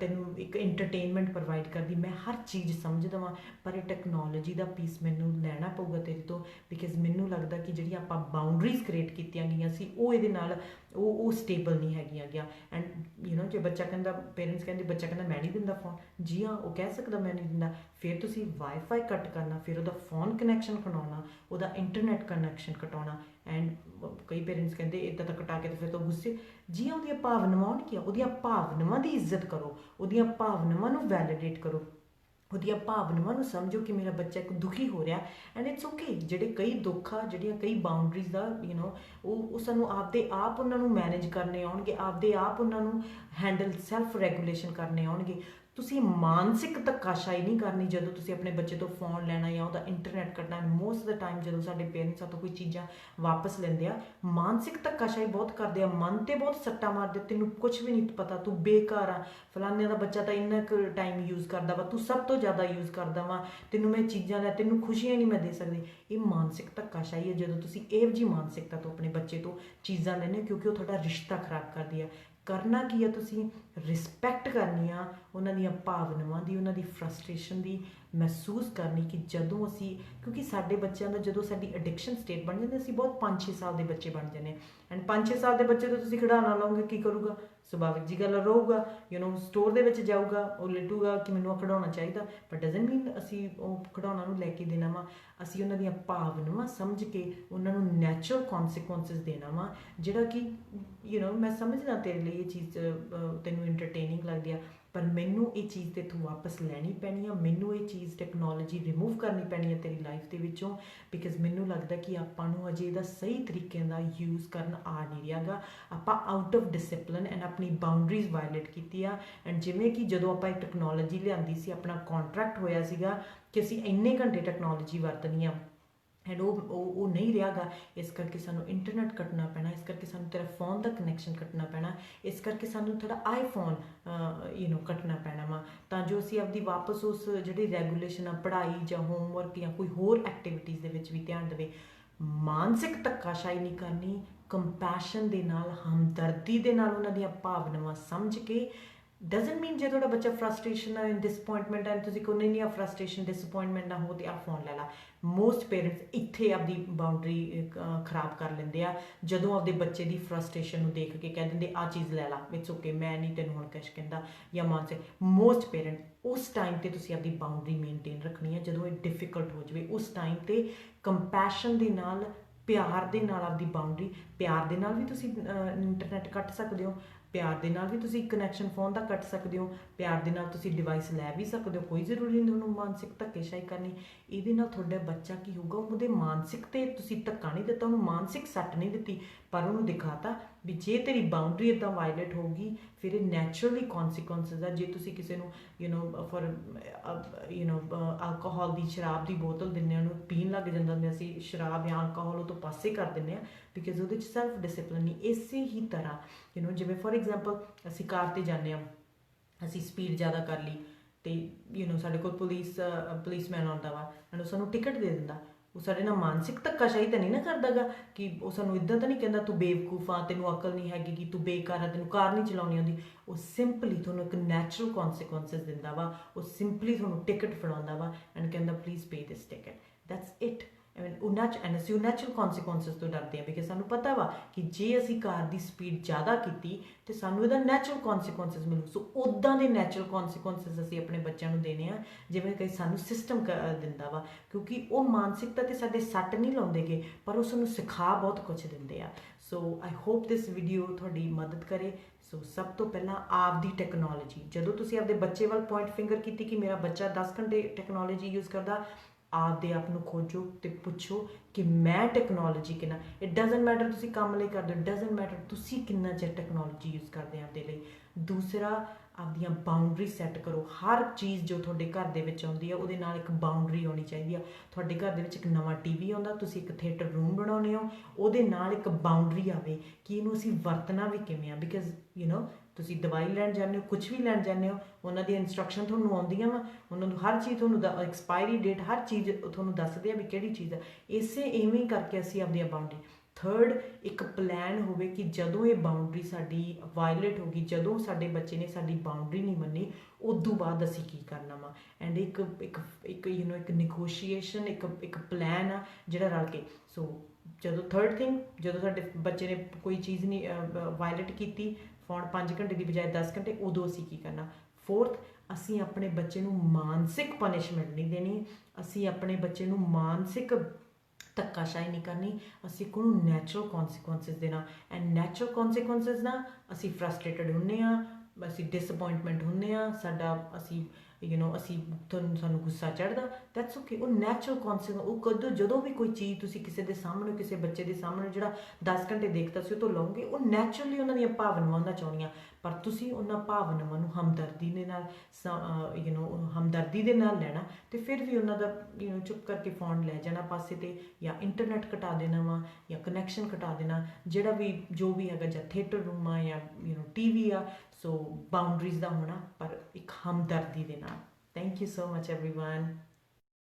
ਤੈਨੂੰ ਇੱਕ ਐਂਟਰਟੇਨਮੈਂਟ ਪ੍ਰੋਵਾਈਡ ਕਰਦੀ, ਮੈਂ ਹਰ ਚੀਜ਼ ਸਮਝਦਾ ਵਾਂ। ਪਰ ਇਹ ਟੈਕਨੋਲੋਜੀ ਦਾ ਪੀਸ ਮੈਨੂੰ ਲੈਣਾ ਪਊਗਾ ਤੇਰੇ ਤੋਂ, ਬਿਕਾਜ਼ ਮੈਨੂੰ ਲੱਗਦਾ ਕਿ ਜਿਹੜੀਆਂ ਆਪਾਂ ਬਾਉਂਡਰੀਜ਼ ਕ੍ਰੀਏਟ ਕੀਤੀਆਂ ਗਈਆਂ ਸੀ, ਉਹ ਇਹਦੇ ਨਾਲ ਉਹ ਸਟੇਬਲ ਨਹੀਂ ਹੈਗੀਆਂ ਗਿਆ। ਐਂਡ ਜੇ ਬੱਚਾ ਕਹਿੰਦਾ, ਪੇਰੈਂਟਸ ਕਹਿੰਦੇ ਬੱਚਾ ਕਹਿੰਦਾ ਮੈਂ ਨਹੀਂ ਦਿੰਦਾ ਫੋਨ, ਜੀ ਹਾਂ ਉਹ ਕਹਿ ਸਕਦਾ ਮੈਂ ਨਹੀਂ ਦਿੰਦਾ, ਫਿਰ ਤੁਸੀਂ ਵਾਈਫਾਈ ਕੱਟ ਕਰਨਾ, ਫਿਰ ਉਹਦਾ ਫੋਨ ਕਨੈਕਸ਼ਨ ਕਟਾਉਣਾ, ਉਹਦਾ ਇੰਟਰਨੈਟ ਕਨੈਕਸ਼ਨ ਕਟਾਉਣਾ। ਐਂਡ ਕਈ ਪੇਰੈਂਟਸ ਕਹਿੰਦੇ ਇੱਦਾਂ ਤਾਂ ਕਟਾ ਕੇ ਤੇ ਫਿਰ ਤਾਂ ਗੁੱਸੇ, ਜੀ ਹਾਂ ਉਹਦੀਆਂ ਭਾਵਨਾਵਾਂ ਹੋਣਗੀਆਂ, ਉਹਦੀਆਂ ਭਾਵਨਾਵਾਂ ਦੀ ਇੱਜ਼ਤ ਕਰੋ, ਉਹਦੀਆਂ ਭਾਵਨਾਵਾਂ ਨੂੰ ਵੈਲੀਡੇਟ ਕਰੋ, ਉਹਦੀਆਂ ਭਾਵਨਾਵਾਂ ਨੂੰ ਸਮਝੋ ਕਿ ਮੇਰਾ ਬੱਚਾ ਇੱਕ ਦੁਖੀ ਹੋ ਰਿਹਾ, ਐਂਡ ਇਟਸ ਓਕੇ। ਜਿਹੜੇ ਕਈ ਦੁੱਖ ਆ, ਜਿਹੜੀਆਂ ਕਈ ਬਾਊਂਡਰੀਜ਼ ਦਾ ਉਹ ਸਾਨੂੰ ਆਪਦੇ ਆਪ ਉਹਨਾਂ ਨੂੰ ਮੈਨੇਜ ਕਰਨੇ ਆਉਣਗੇ, ਆਪਦੇ ਆਪ ਉਹਨਾਂ ਨੂੰ ਹੈਂਡਲ ਸੈਲਫ ਰੈਗੂਲੇਸ਼ਨ ਕਰਨੇ ਆਉਣਗੇ। ਤੁਸੀਂ ਮਾਨਸਿਕ ਧੱਕਾਸ਼ਾਹੀ ਨਹੀਂ ਕਰਨੀ ਜਦੋਂ ਤੁਸੀਂ ਆਪਣੇ ਬੱਚੇ ਤੋਂ ਫੋਨ ਲੈਣਾ ਜਾਂ ਉਹਦਾ ਇੰਟਰਨੈਟ ਕੱਢਣਾ। ਮੋਸਟ ਦਾ ਟਾਈਮ ਜਦੋਂ ਸਾਡੇ ਪੇਰੈਂਟਸ ਸਾਤੋਂ ਕੋਈ ਚੀਜ਼ਾਂ ਵਾਪਸ ਲੈਂਦੇ ਆ, ਮਾਨਸਿਕ ਧੱਕਾਸ਼ਾਹੀ ਬਹੁਤ ਕਰਦੇ ਆ, ਮਨ 'ਤੇ ਬਹੁਤ ਸੱਟਾਂ ਮਾਰਦੇ, ਤੈਨੂੰ ਕੁਛ ਵੀ ਨਹੀਂ ਪਤਾ, ਤੂੰ ਬੇਕਾਰ ਆ, ਫਲਾਨੇ ਦਾ ਬੱਚਾ ਤਾਂ ਇੰਨਾ ਕੁ ਟਾਈਮ ਯੂਜ਼ ਕਰਦਾ ਵਾ, ਤੂੰ ਸਭ ਤੋਂ ਜ਼ਿਆਦਾ ਯੂਜ਼ ਕਰਦਾ ਵਾ, ਤੈਨੂੰ ਮੈਂ ਚੀਜ਼ਾਂ ਲੈ, ਤੈਨੂੰ ਖੁਸ਼ੀਆਂ ਨਹੀਂ ਮੈਂ ਦੇ ਸਕਦੀ। ਇਹ ਮਾਨਸਿਕ ਧੱਕਾਸ਼ਾਹੀ ਹੈ ਜਦੋਂ ਤੁਸੀਂ ਇਹੋ ਜਿਹੀ ਮਾਨਸਿਕਤਾ ਤੋਂ ਆਪਣੇ ਬੱਚੇ ਤੋਂ ਚੀਜ਼ਾਂ ਲੈਂਦੇ ਹੋ, ਕਿਉਂਕਿ ਉਹ ਤੁਹਾਡਾ ਰਿਸ਼ਤਾ ਖਰਾਬ ਕਰਦੀ ਆ। ਕਰਨਾ ਕੀ ਆ, ਤੁਸੀਂ ਰਿਸਪੈਕਟ ਕਰਨੀ ਆ ਉਹਨਾਂ ਦੀਆਂ ਭਾਵਨਾਵਾਂ ਦੀ, ਉਹਨਾਂ ਦੀ ਫਰਸਟ੍ਰੇਸ਼ਨ ਦੀ, ਮਹਿਸੂਸ ਕਰਨੀ ਕਿ ਜਦੋਂ ਅਸੀਂ, ਕਿਉਂਕਿ ਸਾਡੇ ਬੱਚਿਆਂ ਦਾ ਜਦੋਂ ਸਾਡੀ ਐਡਿਕਸ਼ਨ ਸਟੇਟ ਬਣ ਜਾਂਦੀ, ਅਸੀਂ ਬਹੁਤ 5-6 ਸਾਲ ਦੇ ਬੱਚੇ ਬਣ ਜਾਂਦੇ ਐਂਡ 5-6 ਸਾਲ ਦੇ ਬੱਚੇ ਤੋਂ ਤੁਸੀਂ ਖਿਡਾਉਣਾ ਲਾਓਗੇ, ਕੀ ਕਰੂਗਾ? ਸੁਭਾਵਿਕ ਜੀ ਗੱਲ ਰਹੂਗਾ, ਸਟੋਰ ਦੇ ਵਿੱਚ ਜਾਊਗਾ, ਉਹ ਲਿਟੂਗਾ ਕਿ ਮੈਨੂੰ ਉਹ ਖਿਡਾਉਣਾ ਚਾਹੀਦਾ, ਬਟ ਡਜ਼ਨਟ ਮੀਨ ਅਸੀਂ ਉਹ ਖਿਡਾਉਣਾ ਨੂੰ ਲੈ ਕੇ ਦੇਣਾ ਵਾ। ਅਸੀਂ ਉਹਨਾਂ ਦੀਆਂ ਭਾਵਨਾਵਾਂ ਸਮਝ ਕੇ ਉਹਨਾਂ ਨੂੰ ਨੈਚੁਰਲ ਕੌਨਸੀਕੁਐਂਸਿਸ ਦੇਣਾ ਵਾ, ਜਿਹੜਾ ਕਿ ਮੈਂ ਸਮਝਦਾ ਤੇਰੇ ਲਈ ਇਹ ਚੀਜ਼ ਤੈਨੂੰ ਇੰਟਰਟੇਨਿੰਗ ਲੱਗਦੀ ਆ, ਪਰ ਮੈਨੂੰ ਇਹ ਚੀਜ਼ ਤੇਥੋਂ ਵਾਪਸ ਲੈਣੀ ਪੈਣੀ ਆ, ਮੈਨੂੰ ਇਹ ਚੀਜ਼ ਟੈਕਨੋਲੋਜੀ ਰਿਮੂਵ ਕਰਨੀ ਪੈਣੀ ਹੈ ਤੇਰੀ ਲਾਈਫ ਦੇ ਵਿੱਚੋਂ, ਬਿਕਾਜ਼ ਮੈਨੂੰ ਲੱਗਦਾ ਕਿ ਆਪਾਂ ਨੂੰ ਅਜੇ ਇਹਦਾ ਸਹੀ ਤਰੀਕੇ ਨਾਲ ਯੂਜ਼ ਕਰਨ ਆ ਨਹੀਂ ਰਿਹਾ ਗਾ। ਆਪਾਂ ਆਊਟ ਆਫ ਡਿਸਿਪਲਿਨ ਐਂਡ ਆਪਣੀ ਬਾਊਂਡਰੀਜ਼ ਵਾਇਲੇਟ ਕੀਤੀ ਆ। ਐਂਡ ਜਿਵੇਂ ਕਿ ਜਦੋਂ ਆਪਾਂ ਇਹ ਟੈਕਨੋਲੋਜੀ ਲਿਆਂਦੀ ਸੀ, ਆਪਣਾ ਕੌਂਟਰੈਕਟ ਹੋਇਆ ਸੀਗਾ ਕਿ ਅਸੀਂ ਇੰਨੇ ਘੰਟੇ ਟੈਕਨੋਲੋਜੀ ਵਰਤਣੀ ਆ, ਐਂਡ ਉਹ ਨਹੀਂ ਰਿਹਾ ਗਾ। ਇਸ ਕਰਕੇ ਸਾਨੂੰ ਇੰਟਰਨੈਟ ਕੱਟਣਾ ਪੈਣਾ, ਇਸ ਕਰਕੇ ਸਾਨੂੰ ਤੇਰਾ ਫੋਨ ਦਾ ਕਨੈਕਸ਼ਨ ਕੱਟਣਾ ਪੈਣਾ, ਇਸ ਕਰਕੇ ਸਾਨੂੰ ਥੋੜ੍ਹਾ ਆਈਫੋਨ ਕੱਟਣਾ ਪੈਣਾ ਵਾ, ਤਾਂ ਜੋ ਅਸੀਂ ਆਪਦੀ ਵਾਪਸ ਉਸ ਜਿਹੜੀ ਰੈਗੂਲੇਸ਼ਨ ਆ, ਪੜ੍ਹਾਈ ਜਾਂ ਹੋਮਵਰਕ ਜਾਂ ਕੋਈ ਹੋਰ ਐਕਟੀਵਿਟੀਜ਼ ਦੇ ਵਿੱਚ ਵੀ ਧਿਆਨ ਦੇਵੇ। ਮਾਨਸਿਕ ਧੱਕਾਸ਼ਾਹੀ ਨਹੀਂ ਕਰਨੀ, ਕੰਪੈਸ਼ਨ ਦੇ ਨਾਲ, ਹਮਦਰਦੀ ਦੇ ਨਾਲ ਉਹਨਾਂ ਦੀਆਂ ਭਾਵਨਾਵਾਂ ਸਮਝ ਕੇ। ਡਜ਼ਨਟ ਮੀਨ ਜੇ ਤੁਹਾਡਾ ਬੱਚਾ ਫਰਸਟ੍ਰੇਸ਼ਨ ਹੈ, ਡਿਸਅਪੁਆਇੰਟਮੈਂਟ ਹੈ, ਤੁਸੀਂ ਕੋਈ ਨਹੀਂ ਆ ਫਰਸਟ੍ਰੇਸ਼ਨ ਡਿਸਅਪੁਆਇੰਟਮੈਂਟ ਨਾ ਹੋ ਤੇ ਆ ਫੋਨ ਲੈ ਲਾ। ਮੋਸਟ ਪੇਰੈਂਟਸ ਇੱਥੇ ਆਪਦੀ ਬਾਊਂਡਰੀ ਖਰਾਬ ਕਰ ਲੈਂਦੇ ਆ, ਜਦੋਂ ਆਪਦੇ ਬੱਚੇ ਦੀ ਫਰਸਟ੍ਰੇਸ਼ਨ ਨੂੰ ਦੇਖ ਕੇ ਕਹਿ ਦਿੰਦੇ ਆਹ ਚੀਜ਼ ਲੈ ਲਾ, ਇਟਸ ਓਕੇ, ਮੈਂ ਨਹੀਂ ਤੈਨੂੰ ਹੁਣ ਕੁਛ ਕਹਿੰਦਾ, ਜਾਂ ਮਾਨਸਿਕ। ਮੋਸਟ ਪੇਰੈਂਟ ਉਸ ਟਾਈਮ 'ਤੇ ਤੁਸੀਂ ਆਪਦੀ ਬਾਊਂਡਰੀ ਮੇਨਟੇਨ ਰੱਖਣੀ ਹੈ, ਜਦੋਂ ਇਹ ਡਿਫਿਕਲਟ ਹੋ ਜਾਵੇ। ਉਸ ਟਾਈਮ 'ਤੇ ਕੰਪੈਸ਼ਨ ਦੇ ਨਾਲ, ਪਿਆਰ ਦੇ ਨਾਲ ਆਪਦੀ ਬਾਊਂਡਰੀ, ਪਿਆਰ ਦੇ ਨਾਲ ਵੀ ਤੁਸੀਂ ਇੰਟਰਨੈਟ ਕੱਟ ਸਕਦੇ ਹੋ, ਪਿਆਰ ਦੇ ਨਾਲ ਵੀ ਤੁਸੀਂ ਕਨੈਕਸ਼ਨ ਫੋਨ ਦਾ ਕੱਟ ਸਕਦੇ ਹੋ, ਪਿਆਰ ਦੇ ਨਾਲ ਤੁਸੀਂ ਡਿਵਾਈਸ ਲੈ ਵੀ ਸਕਦੇ ਹੋ, ਕੋਈ ਜ਼ਰੂਰੀ ਨਹੀਂ ਤੁਹਾਨੂੰ ਮਾਨਸਿਕ ਧੱਕੇਸ਼ਾਹੀ ਕਰਨੀ। ਇਹਦੇ ਨਾਲ ਤੁਹਾਡਾ ਬੱਚਾ ਕੀ ਹੋਊਗਾ, ਉਹਦੇ ਮਾਨਸਿਕ 'ਤੇ ਤੁਸੀਂ ਧੱਕਾ ਨਹੀਂ ਦਿੱਤਾ, ਉਹਨੂੰ ਮਾਨਸਿਕ ਸੱਟ ਨਹੀਂ ਦਿੱਤੀ, ਪਰ ਉਹਨੂੰ ਦਿਖਾਤਾ ਵੀ ਜੇ ਤੇਰੀ ਬਾਊਂਡਰੀ ਇੱਦਾਂ ਵਾਇਲੇਟ ਹੋਊਗੀ ਫਿਰ ਇਹ ਨੈਚੁਰਲੀ ਕੌਨਸੀਕੁਐਂਸਿਸ ਆ। ਜੇ ਤੁਸੀਂ ਕਿਸੇ ਨੂੰ ਫॉर ਅਲਕੋਹਲ ਦੀ, ਸ਼ਰਾਬ ਦੀ ਬੋਤਲ ਦਿੰਦੇ ਉਹਨੂੰ ਪੀਣ ਲੱਗ ਜਾਂਦਾ, ਅਸੀਂ ਸ਼ਰਾਬ ਜਾਂ ਅਲਕੋਹਲ ਉਹ ਤੋਂ ਪਾਸੇ ਕਰ ਦਿੰਦੇ ਹਾਂ, ਬਿਕਾਜ਼ ਉਹਦੇ 'ਚ ਸੈਲਫ ਡਿਸਿਪਲਿਨ ਨਹੀਂ। ਇਸੇ ਹੀ ਤਰ੍ਹਾਂ ਜਿਵੇਂ ਫੋਰ ਐਗਜ਼ਾਮਪਲ ਅਸੀਂ ਕਾਰ 'ਤੇ ਜਾਂਦੇ ਹਾਂ, ਅਸੀਂ ਸਪੀਡ ਜ਼ਿਆਦਾ ਕਰ ਲਈ ਅਤੇ ਸਾਡੇ ਕੋਲ ਪੁਲਿਸਮੈਨ ਆਉਂਦਾ ਵਾ ਐਂਡ ਉਹ ਸਾਨੂੰ ਟਿਕਟ ਦੇ ਦਿੰਦਾ, ਉਹ ਸਾਡੇ ਨਾਲ ਮਾਨਸਿਕ ਧੱਕਾਸ਼ਾਹੀ ਤਾਂ ਨਹੀਂ ਨਾ ਕਰਦਾ ਗਾ, ਕਿ ਉਹ ਸਾਨੂੰ ਇੱਦਾਂ ਤਾਂ ਨਹੀਂ ਕਹਿੰਦਾ ਤੂੰ ਬੇਵਕੂਫ ਆ, ਤੈਨੂੰ ਅਕਲ ਨਹੀਂ ਹੈਗੀ, ਕਿ ਤੂੰ ਬੇਕਾਰ ਆ, ਤੈਨੂੰ ਕਾਰ ਨਹੀਂ ਚਲਾਉਣੀ ਆਉਂਦੀ। ਉਹ ਸਿੰਪਲੀ ਤੁਹਾਨੂੰ ਇੱਕ ਨੈਚੁਰਲ ਕੌਨਸੀਕੁਐਂਸਿਸ ਦਿੰਦਾ ਵਾ, ਉਹ ਸਿੰਪਲੀ ਤੁਹਾਨੂੰ ਟਿਕਟ ਫੜਾਉਂਦਾ ਵਾ ਐਂਡ ਕਹਿੰਦਾ please pay this ticket, that's it. ਅਸੀਂ ਉਹ ਨੈਚੁਰਲ ਕੌਨਸੀਕੁਐਂਸਿਸ ਤੋਂ ਡਰਦੇ ਹਾਂ, ਬਿਕਾਜ਼ ਸਾਨੂੰ ਪਤਾ ਵਾ ਕਿ ਜੇ ਅਸੀਂ ਕਾਰ ਦੀ ਸਪੀਡ ਜ਼ਿਆਦਾ ਕੀਤੀ ਤਾਂ ਸਾਨੂੰ ਇਹਦਾ ਨੈਚੁਰਲ ਕੌਨਸੀਕੁਐਂਸਿਸ ਮਿਲੂ। ਸੋ ਉੱਦਾਂ ਦੇ ਨੈਚੁਰਲ ਕੌਨਸੀਕੁਐਂਸਿਸ ਅਸੀਂ ਆਪਣੇ ਬੱਚਿਆਂ ਨੂੰ ਦੇਣੇ ਆ, ਜਿਵੇਂ ਕਿ ਸਾਨੂੰ ਸਿਸਟਮ ਦਿੰਦਾ ਵਾ, ਕਿਉਂਕਿ ਉਹ ਮਾਨਸਿਕਤਾ 'ਤੇ ਸਾਡੇ ਸੱਟ ਨਹੀਂ ਲਾਉਂਦੇ ਗੇ, ਪਰ ਉਹ ਸਾਨੂੰ ਸਿਖਾ ਬਹੁਤ ਕੁਛ ਦਿੰਦੇ ਆ। ਸੋ ਆਈ ਹੋਪ ਦਿਸ ਵੀਡੀਓ ਤੁਹਾਡੀ ਮਦਦ ਕਰੇ। ਸੋ ਸਭ ਤੋਂ ਪਹਿਲਾਂ ਆਪਦੀ ਟੈਕਨੋਲੋਜੀ, ਜਦੋਂ ਤੁਸੀਂ ਆਪਦੇ ਬੱਚੇ ਵੱਲ ਪੁਆਇੰਟ ਫਿੰਗਰ ਕੀਤੀ ਕਿ ਮੇਰਾ ਬੱਚਾ 10 ਘੰਟੇ ਟੈਕਨੋਲੋਜੀ ਯੂਜ਼ ਕਰਦਾ, ਆਪਦੇ ਆਪ ਨੂੰ ਖੋਜੋ ਅਤੇ ਪੁੱਛੋ ਕਿ ਮੈਂ ਟੈਕਨੋਲੋਜੀ ਕਿੰਨਾ, ਇਟ ਡਜ਼ਨਟ ਮੈਟਰ ਤੁਸੀਂ ਕੰਮ ਲਈ ਕਰਦੇ ਹੋ, ਡਜ਼ਨਟ ਮੈਟਰ ਤੁਸੀਂ ਕਿੰਨਾ ਚਿਰ ਟੈਕਨੋਲੋਜੀ ਯੂਜ਼ ਕਰਦੇ ਆ ਆਪਦੇ ਲਈ। ਦੂਸਰਾ, ਆਪਦੀਆਂ ਬਾਊਂਡਰੀ ਸੈੱਟ ਕਰੋ। ਹਰ ਚੀਜ਼ ਜੋ ਤੁਹਾਡੇ ਘਰ ਦੇ ਵਿੱਚ ਆਉਂਦੀ ਆ ਉਹਦੇ ਨਾਲ ਇੱਕ ਬਾਊਂਡਰੀ ਆਉਣੀ ਚਾਹੀਦੀ ਆ। ਤੁਹਾਡੇ ਘਰ ਦੇ ਵਿੱਚ ਇੱਕ ਨਵਾਂ TV ਆਉਂਦਾ, ਤੁਸੀਂ ਇੱਕ ਥੀਏਟਰ ਰੂਮ ਬਣਾਉਂਦੇ ਹੋ, ਉਹਦੇ ਨਾਲ ਇੱਕ ਬਾਊਂਡਰੀ ਆਵੇ ਕਿ ਇਹਨੂੰ ਅਸੀਂ ਵਰਤਣਾ ਵੀ ਕਿਵੇਂ ਆ, ਬਿਕਾਜ਼ ਤੁਸੀਂ ਦਵਾਈ ਲੈਣ ਜਾਂਦੇ ਹੋ, ਕੁਛ ਵੀ ਲੈਣ ਜਾਂਦੇ ਹੋ, ਉਹਨਾਂ ਦੀ ਇੰਸਟਰਕਸ਼ਨ ਤੁਹਾਨੂੰ ਆਉਂਦੀਆਂ ਵਾ, ਉਹਨਾਂ ਨੂੰ ਹਰ ਚੀਜ਼ ਤੁਹਾਨੂੰ ਐਕਸਪਾਇਰੀ ਡੇਟ ਹਰ ਚੀਜ਼ ਤੁਹਾਨੂੰ ਦੱਸਦੇ ਆ ਵੀ ਕਿਹੜੀ ਚੀਜ਼ ਆ। ਇਵੇਂ ਕਰਕੇ ਅਸੀਂ ਆਪਦੀਆਂ ਬਾਊਂਡਰੀ। ਥਰਡ, ਇੱਕ ਪਲਾਨ ਹੋਵੇ ਕਿ ਜਦੋਂ ਇਹ ਬਾਊਂਡਰੀ ਸਾਡੀ ਵਾਇਲੇਟ ਹੋ ਗਈ, ਜਦੋਂ ਸਾਡੇ ਬੱਚੇ ਨੇ ਸਾਡੀ ਬਾਊਂਡਰੀ ਨਹੀਂ ਮੰਨੀ, ਉਦੋਂ ਬਾਅਦ ਅਸੀਂ ਕੀ ਕਰਨਾ ਵਾ। ਐਂਡ ਇੱਕ ਨੈਗੋਸ਼ੀਏਸ਼ਨ, ਇੱਕ ਪਲਾਨ ਆ ਜਿਹੜਾ ਰਲ ਕੇ। ਸੋ ਜਦੋਂ ਥਰਡ ਥਿੰਗ, ਜਦੋਂ ਸਾਡੇ ਬੱਚੇ ਨੇ ਕੋਈ ਚੀਜ਼ ਨਹੀਂ ਵਾਇਲੇਟ ਕੀਤੀ, ਫੋਨ 5 ਘੰਟੇ ਦੀ ਬਜਾਏ 10 ਘੰਟੇ, ਉਦੋਂ ਅਸੀਂ ਕੀ ਕਰਨਾ। ਫੋਰਥ, ਅਸੀਂ ਆਪਣੇ ਬੱਚੇ ਨੂੰ ਮਾਨਸਿਕ ਪਨਿਸ਼ਮੈਂਟ ਨਹੀਂ ਦੇਣੀ, ਅਸੀਂ ਆਪਣੇ ਬੱਚੇ ਨੂੰ ਮਾਨਸਿਕ ਧੱਕਾਸ਼ਾਹੀ ਨਹੀਂ ਕਰਨੀ, ਅਸੀਂ ਉਹਨੂੰ ਨੈਚੁਰਲ ਕੌਨਸੀਕੁਐਂਸਿਸ ਦੇਣਾ। ਐਂਡ ਨੈਚੁਰਲ ਕੌਨਸੀਕੁਐਂਸਿਸ ਨਾਲ ਅਸੀਂ ਫਰਸਟ੍ਰੇਟਡ ਹੁੰਦੇ ਹਾਂ, ਅਸੀਂ ਡਿਸਅਪੋਇੰਟਮੈਂਟ ਹੁੰਦੇ ਹਾਂ, ਅਸੀਂ ਅਸੀਂ ਸਾਨੂੰ ਗੁੱਸਾ ਚੜ੍ਹਦਾ, ਦੈਟਸ ਓਕੇ। ਉਹ ਨੈਚੁਰਲ ਕੌਨਸੀਕੁਐਂਸ, ਉਹ ਕਦੋਂ ਜਦੋਂ ਵੀ ਕੋਈ ਚੀਜ਼ ਤੁਸੀਂ ਕਿਸੇ ਦੇ ਸਾਹਮਣੇ, ਕਿਸੇ ਬੱਚੇ ਦੇ ਸਾਹਮਣੇ ਜਿਹੜਾ 10 ਘੰਟੇ ਦੇਖਦਾ ਸੀ ਉਹ ਤੋਂ ਲਓਗੇ, ਉਹ ਨੈਚੁਰਲੀ ਉਹਨਾਂ ਦੀਆਂ ਭਾਵਨਾਵਾਂ ਉਹਨਾਂ ਚਾਹੁੰਦੀਆਂ, ਪਰ ਤੁਸੀਂ ਉਹਨਾਂ ਭਾਵਨਾਵਾਂ ਨੂੰ ਹਮਦਰਦੀ ਦੇ ਨਾਲ ਹਮਦਰਦੀ ਦੇ ਨਾਲ ਲੈਣਾ, ਅਤੇ ਫਿਰ ਵੀ ਉਹਨਾਂ ਦਾ ਚੁੱਪ ਕਰਕੇ ਫੋਨ ਲੈ ਜਾਣਾ ਪਾਸੇ 'ਤੇ, ਜਾਂ ਇੰਟਰਨੈਟ ਘਟਾ ਦੇਣਾ ਵਾ, ਜਾਂ ਕਨੈਕਸ਼ਨ ਘਟਾ ਦੇਣਾ, ਜਿਹੜਾ ਵੀ ਜੋ ਵੀ ਹੈਗਾ, ਜਾਂ ਥੀਏਟਰ ਰੂਮ ਆ, ਜਾਂ TV ਆ। ਸੋ ਬਾਊਂਡਰੀਜ਼ ਦਾ ਹੋਣਾ, ਪਰ ਇੱਕ ਹਮਦਰਦੀ ਦੇ ਨਾਲ। Thank you so much everyone.